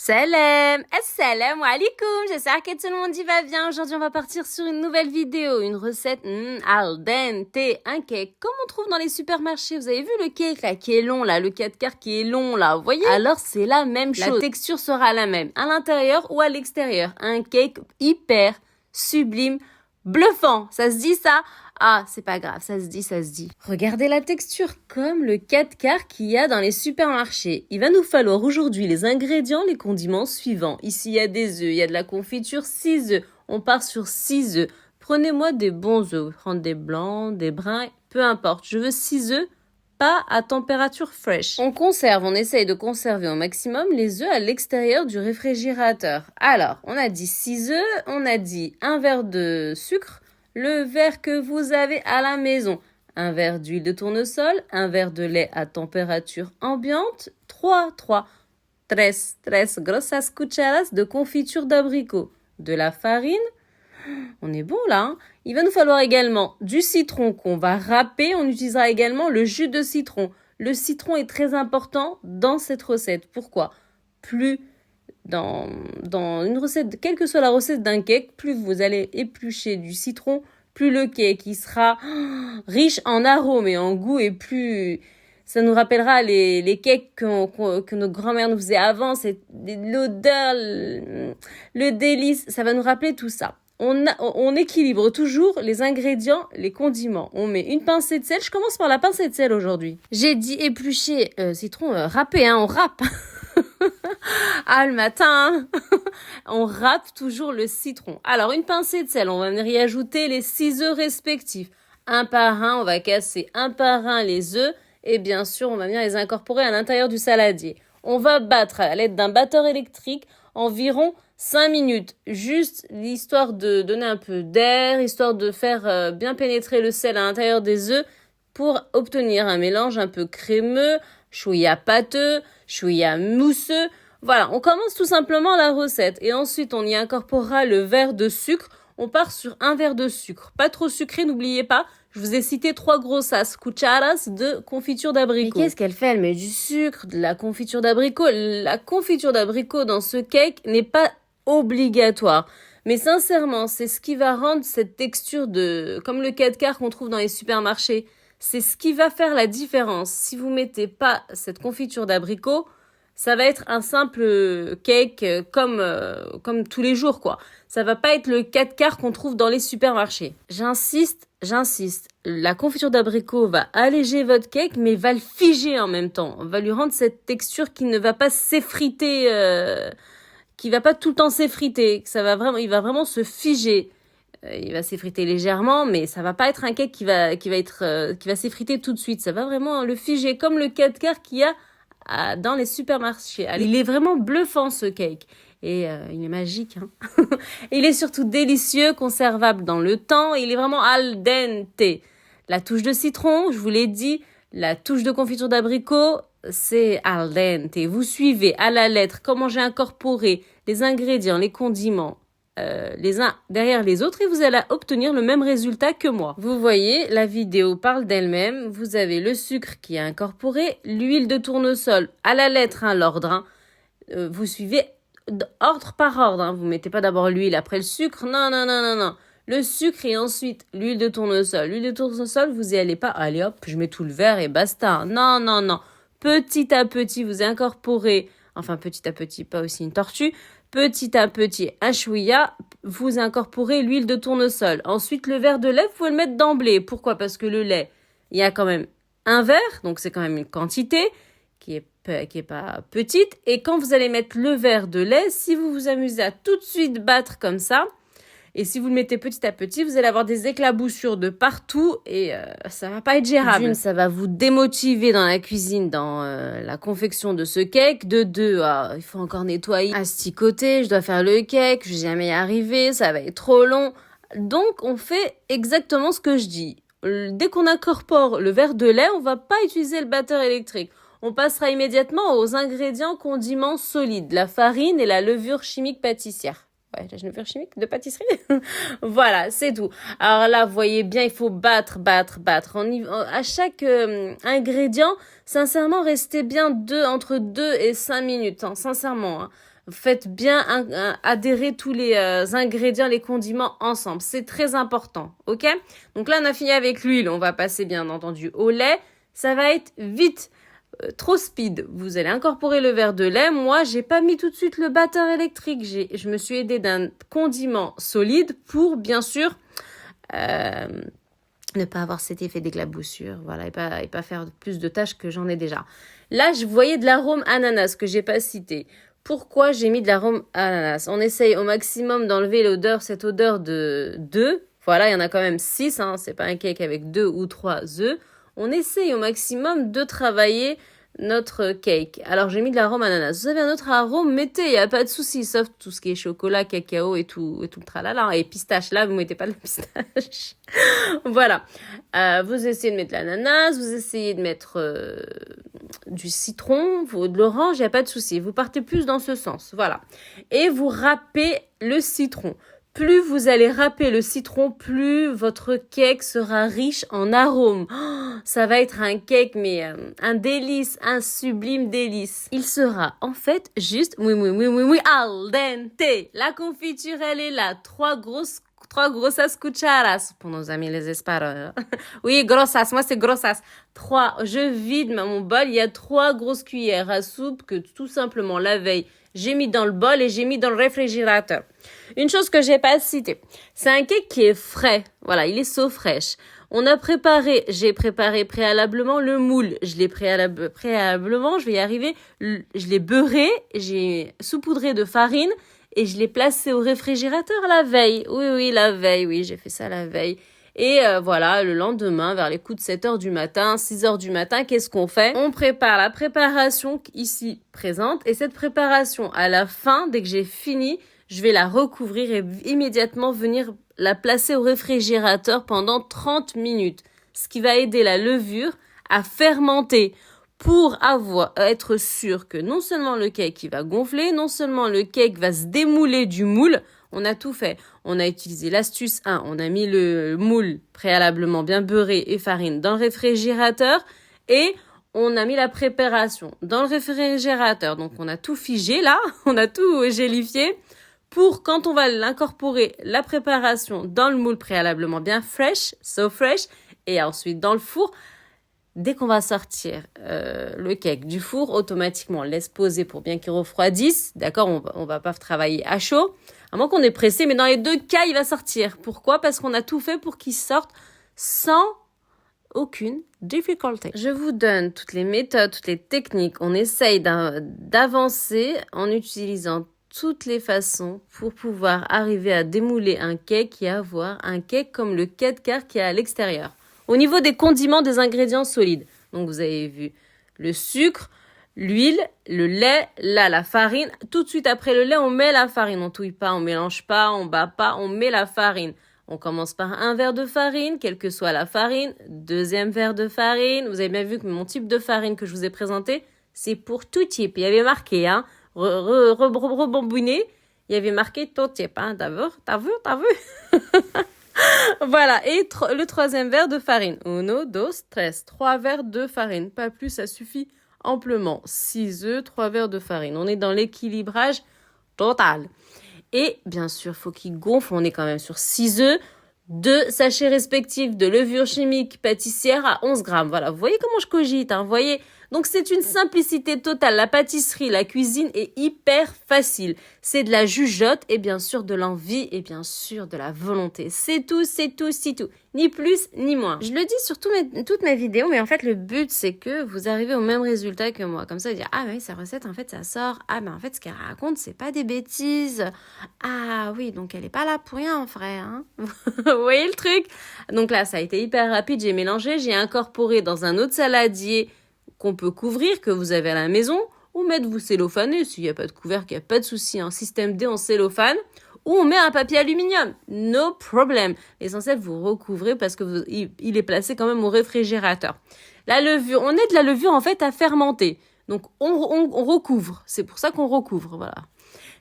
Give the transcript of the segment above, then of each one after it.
Salam, assalamu alaikum, j'espère que tout le monde y va bien. Aujourd'hui, on va partir sur une nouvelle vidéo, une recette al dente, un cake, comme on trouve dans les supermarchés. Vous avez vu le cake là qui est long là, le 4 quarts qui est long là, vous voyez? Alors c'est la même chose, la texture sera la même, à l'intérieur ou à l'extérieur. Un cake hyper sublime, bluffant, ça se dit ça? Ah, c'est pas grave, ça se dit, ça se dit. Regardez la texture, comme le 4 quarts qu'il y a dans les supermarchés. Il va nous falloir aujourd'hui les ingrédients, les condiments suivants. Ici, il y a des œufs, il y a de la confiture, 6 œufs. On part sur 6 œufs. Prenez-moi des bons œufs. Prendre des blancs, des bruns, peu importe. Je veux 6 œufs, pas à température fraîche. On essaye de conserver au maximum les œufs à l'extérieur du réfrigérateur. Alors, on a dit 6 œufs, on a dit un verre de sucre, le verre que vous avez à la maison, un verre d'huile de tournesol, un verre de lait à température ambiante, 3 grosas cucharas de confiture d'abricot, de la farine. On est bon là, hein? Il va nous falloir également du citron qu'on va râper. On utilisera également le jus de citron. Le citron est très important dans cette recette. Pourquoi? Plus dans une recette, quelle que soit la recette d'un cake, plus vous allez éplucher du citron, plus le cake il sera riche en arômes et en goût, et plus ça nous rappellera les cakes que nos grands-mères nous faisaient avant. C'est l'odeur, le délice, ça va nous rappeler tout ça. On équilibre toujours les ingrédients, les condiments. On met une pincée de sel. Je commence par la pincée de sel aujourd'hui. J'ai dit éplucher, citron râpé, hein, on râpe. Ah, le matin, on râpe toujours le citron. Alors, une pincée de sel, on va venir y ajouter les 6 œufs respectifs. Un par un, on va casser un par un les œufs. Et bien sûr, on va venir les incorporer à l'intérieur du saladier. On va battre à l'aide d'un batteur électrique environ 5 minutes. Juste l'histoire de donner un peu d'air, histoire de faire bien pénétrer le sel à l'intérieur des œufs pour obtenir un mélange un peu crémeux, chouïa pâteux, chouïa mousseux. Voilà, on commence tout simplement la recette et ensuite on y incorporera le verre de sucre. On part sur un verre de sucre, pas trop sucré, n'oubliez pas. Je vous ai cité 3 grosas cucharas de confiture d'abricot. Mais qu'est-ce qu'elle fait? Elle met du sucre, de la confiture d'abricot. La confiture d'abricot dans ce cake n'est pas obligatoire. Mais sincèrement, c'est ce qui va rendre cette texture comme le 4 quarts qu'on trouve dans les supermarchés. C'est ce qui va faire la différence. Si vous mettez pas cette confiture d'abricot, ça va être un simple cake comme tous les jours, quoi. Ça va pas être le 4 quarts qu'on trouve dans les supermarchés. J'insiste. La confiture d'abricot va alléger votre cake, mais va le figer en même temps. On va lui rendre cette texture qui ne va pas s'effriter, qui va pas tout le temps s'effriter. Il va vraiment se figer. Il va s'effriter légèrement, mais ça va pas être un cake qui va s'effriter tout de suite. Ça va vraiment le figer, comme le 4 quarts qu'il y a dans les supermarchés. Il est vraiment bluffant ce cake. Et il est magique, hein. Il est surtout délicieux, conservable dans le temps. Il est vraiment al dente. La touche de citron, je vous l'ai dit, la touche de confiture d'abricot, c'est al dente. Vous suivez à la lettre comment j'ai incorporé les ingrédients, les condiments, les uns derrière les autres, et vous allez obtenir le même résultat que moi. Vous voyez, la vidéo parle d'elle-même. Vous avez le sucre qui est incorporé, l'huile de tournesol à la lettre, hein, l'ordre. Hein. Vous suivez ordre par ordre. Hein. Vous mettez pas d'abord l'huile après le sucre. Non. Le sucre et ensuite l'huile de tournesol. L'huile de tournesol, vous y allez pas. Allez hop, je mets tout le verre et basta. Non. Petit à petit, vous incorporez. Enfin, petit à petit, pas aussi une tortue. Petit à petit, un chouïa, vous incorporez l'huile de tournesol. Ensuite, le verre de lait, vous pouvez le mettre d'emblée. Pourquoi? Parce que le lait, il y a quand même un verre, donc c'est quand même une quantité qui est pas petite. Et quand vous allez mettre le verre de lait, si vous vous amusez à tout de suite battre comme ça, et si vous le mettez petit à petit, vous allez avoir des éclaboussures de partout et ça va pas être gérable. D'une, ça va vous démotiver dans la cuisine, dans la confection de ce cake. De deux, il faut encore nettoyer, asticoter, je dois faire le cake, je vais jamais y arriver, ça va être trop long. Donc, on fait exactement ce que je dis. Dès qu'on incorpore le verre de lait, on va pas utiliser le batteur électrique. On passera immédiatement aux ingrédients condiments solides, la farine et la levure chimique pâtissière. Ouais, la levure chimique de pâtisserie. Voilà, c'est tout. Alors là, vous voyez bien, il faut battre. À chaque ingrédient, sincèrement, restez bien entre 2 et 5 minutes, hein, sincèrement. Hein. Faites bien adhérer tous les ingrédients, les condiments ensemble. C'est très important, ok? Donc là, on a fini avec l'huile. On va passer, bien entendu, au lait. Ça va être vite. Trop speed. Vous allez incorporer le verre de lait. Moi, j'ai pas mis tout de suite le batteur électrique. Je me suis aidée d'un condiment solide pour, bien sûr, ne pas avoir cet effet d'éclaboussure, voilà, et pas faire plus de tâches que j'en ai déjà. Là, je voyais de l'arôme ananas que j'ai pas cité. Pourquoi j'ai mis de l'arôme ananas? On essaye au maximum d'enlever cette odeur d'œufs. Voilà, il y en a quand même 6, hein, c'est pas un cake avec 2 ou 3 œufs. On essaye au maximum de travailler notre cake. Alors, j'ai mis de l'arôme ananas. Vous avez un autre arôme, mettez, il n'y a pas de souci, sauf tout ce qui est chocolat, cacao et tout le tralala. Et pistache, là, vous mettez pas de pistache. Voilà. Vous essayez de mettre de l'ananas, vous essayez de mettre du citron, de l'orange, il n'y a pas de souci. Vous partez plus dans ce sens. Voilà. Et vous râpez le citron. Plus vous allez râper le citron, plus votre cake sera riche en arômes. Oh, ça va être un cake, mais un délice, un sublime délice. Il sera en fait juste, oui, al dente. La confiture, elle est là. Trois grossas cucharas pour nos amis les espagnols. Oui, grossas, moi c'est grossas. Je vide mon bol, il y a 3 grosses cuillères à soupe que tout simplement la veille, j'ai mis dans le bol et j'ai mis dans le réfrigérateur. Une chose que j'ai pas citée, c'est un cake qui est frais. Voilà, il est so fraîche. J'ai préparé préalablement le moule. Je l'ai préalablement, je vais y arriver. Je l'ai beurré, j'ai saupoudré de farine et je l'ai placé au réfrigérateur la veille. Oui, la veille, oui, j'ai fait ça la veille. Et voilà, le lendemain, vers les coups de 7h du matin, 6h du matin, qu'est-ce qu'on fait? On prépare la préparation ici présente. Et cette préparation, à la fin, dès que j'ai fini, je vais la recouvrir et immédiatement venir la placer au réfrigérateur pendant 30 minutes. Ce qui va aider la levure à fermenter pour être sûr que non seulement le cake il va gonfler, non seulement le cake va se démouler du moule. On a tout fait. On a utilisé l'astuce 1. On a mis le moule préalablement bien beurré et farine dans le réfrigérateur et on a mis la préparation dans le réfrigérateur. Donc, on a tout figé là. On a tout gélifié pour quand on va l'incorporer, la préparation dans le moule préalablement bien fresh, so fresh, et ensuite dans le four. Dès qu'on va sortir le cake du four, automatiquement, on le laisse poser pour bien qu'il refroidisse. D'accord, on va pas travailler à chaud. À moins qu'on est pressé, mais dans les 2 cas, il va sortir. Pourquoi? Parce qu'on a tout fait pour qu'il sorte sans aucune difficulté. Je vous donne toutes les méthodes, toutes les techniques. On essaye d'avancer en utilisant toutes les façons pour pouvoir arriver à démouler un cake et avoir un cake comme le cake qui est à l'extérieur. Au niveau des condiments, des ingrédients solides. Donc, vous avez vu le sucre, l'huile, le lait, là, la farine. Tout de suite après le lait, on met la farine. On touille pas, on mélange pas, on bat pas, on met la farine. On commence par 1 verre de farine, quelle que soit la farine. 2e verre de farine. Vous avez bien vu que mon type de farine que je vous ai présenté, c'est pour tout type. Il y avait marqué, hein, rebambiné. Il y avait marqué tout type, hein. T'as vu? Voilà, et le 3e verre de farine. 1, 2, 3. 3 verres de farine, pas plus, ça suffit amplement. 6 œufs, 3 verres de farine. On est dans l'équilibrage total. Et bien sûr, faut qu'il gonfle. On est quand même sur 6 œufs, 2 sachets respectifs de levure chimique pâtissière à 11 grammes. Voilà, vous voyez comment je cogite, hein, vous voyez. Donc, c'est une simplicité totale. La pâtisserie, la cuisine est hyper facile. C'est de la jugeote et bien sûr de l'envie et bien sûr de la volonté. C'est tout. Ni plus, ni moins. Je le dis sur toutes mes vidéos, mais en fait, le but, c'est que vous arrivez au même résultat que moi. Comme ça, dire, ah oui, sa recette, en fait, ça sort. Ah, mais en fait, ce qu'elle raconte, c'est pas des bêtises. Ah oui, donc elle est pas là pour rien, frère. Hein. Vous voyez le truc? Donc là, ça a été hyper rapide. J'ai mélangé, j'ai incorporé dans un autre saladier qu'on peut couvrir, que vous avez à la maison, ou mettre vous cellophaner, s'il n'y a pas de couvercle, il n'y a pas de souci, un système D en cellophane, ou on met un papier aluminium, no problem. L'essentiel, vous recouvrez parce que il est placé quand même au réfrigérateur. La levure, on aide la levure en fait à fermenter. Donc, on recouvre. C'est pour ça qu'on recouvre, voilà.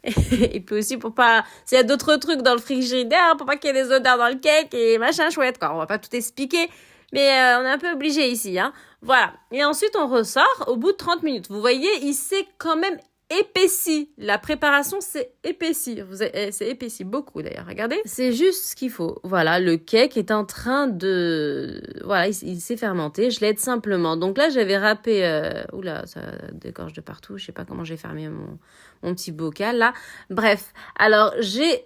Et puis aussi pour pas, s'il y a d'autres trucs dans le frigidaire, pour pas qu'il y ait des odeurs dans le cake et machin chouette, quoi. On va pas tout expliquer. Mais on est un peu obligé ici, hein. Voilà. Et ensuite, on ressort au bout de 30 minutes. Vous voyez, il s'est quand même épaissi. La préparation s'est épaissie. C'est épaissi beaucoup d'ailleurs. Regardez. C'est juste ce qu'il faut. Voilà, le cake est en train de... Voilà, il s'est fermenté. Je l'aide simplement. Donc là, j'avais râpé... Oula, ça dégorge de partout. Je sais pas comment j'ai fermé mon petit bocal là. Bref, alors j'ai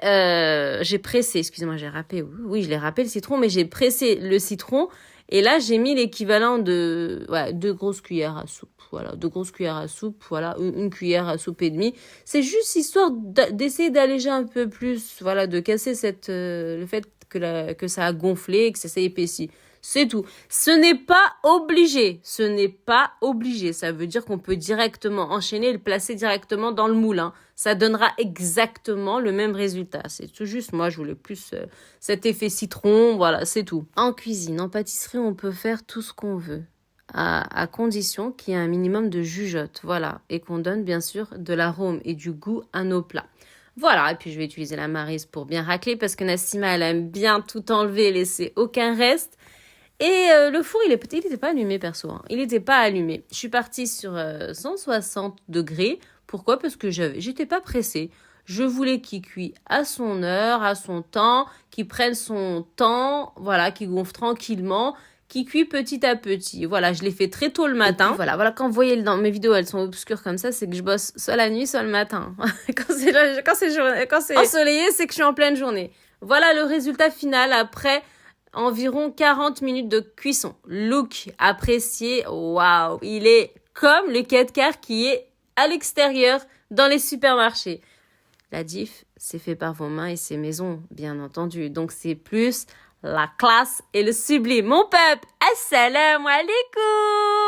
pressé, excusez-moi, j'ai râpé. Oui, je l'ai râpé le citron, mais j'ai pressé le citron. Et là, j'ai mis l'équivalent de 2 grosses cuillères à soupe. Voilà, 2 grosses cuillères à soupe, voilà, une cuillère à soupe et demie. C'est juste histoire d'essayer d'alléger un peu plus, voilà, de casser le fait que ça a gonflé, que ça s'est épaissi. C'est tout. Ce n'est pas obligé. Ce n'est pas obligé. Ça veut dire qu'on peut directement enchaîner et le placer directement dans le moule, hein. Ça donnera exactement le même résultat. C'est tout juste, moi, je voulais plus cet effet citron. Voilà, c'est tout. En cuisine, en pâtisserie, on peut faire tout ce qu'on veut. À condition qu'il y ait un minimum de jugeote. Voilà. Et qu'on donne, bien sûr, de l'arôme et du goût à nos plats. Voilà, et puis je vais utiliser la maryse pour bien racler parce que Nassima, elle aime bien tout enlever et laisser aucun reste. Et le four, il n'était pas allumé, perso. Hein. Il n'était pas allumé. Je suis partie sur 160 degrés. Pourquoi? Parce que j'étais pas pressée. Je voulais qu'il cuise à son heure, à son temps, qu'il prenne son temps, voilà, qu'il gonfle tranquillement, qu'il cuit petit à petit. Voilà, je l'ai fait très tôt le matin. Puis, voilà, quand vous voyez dans mes vidéos, elles sont obscures comme ça, c'est que je bosse soit la nuit, soit le matin. quand c'est ensoleillé, c'est que je suis en pleine journée. Voilà le résultat final après environ 40 minutes de cuisson. Look apprécié. Waouh, il est comme le 4 qui est à l'extérieur dans les supermarchés. La diff, c'est fait par vos mains et c'est maison, bien entendu. Donc c'est plus la classe et le sublime. Mon peuple, assalamu alaikum!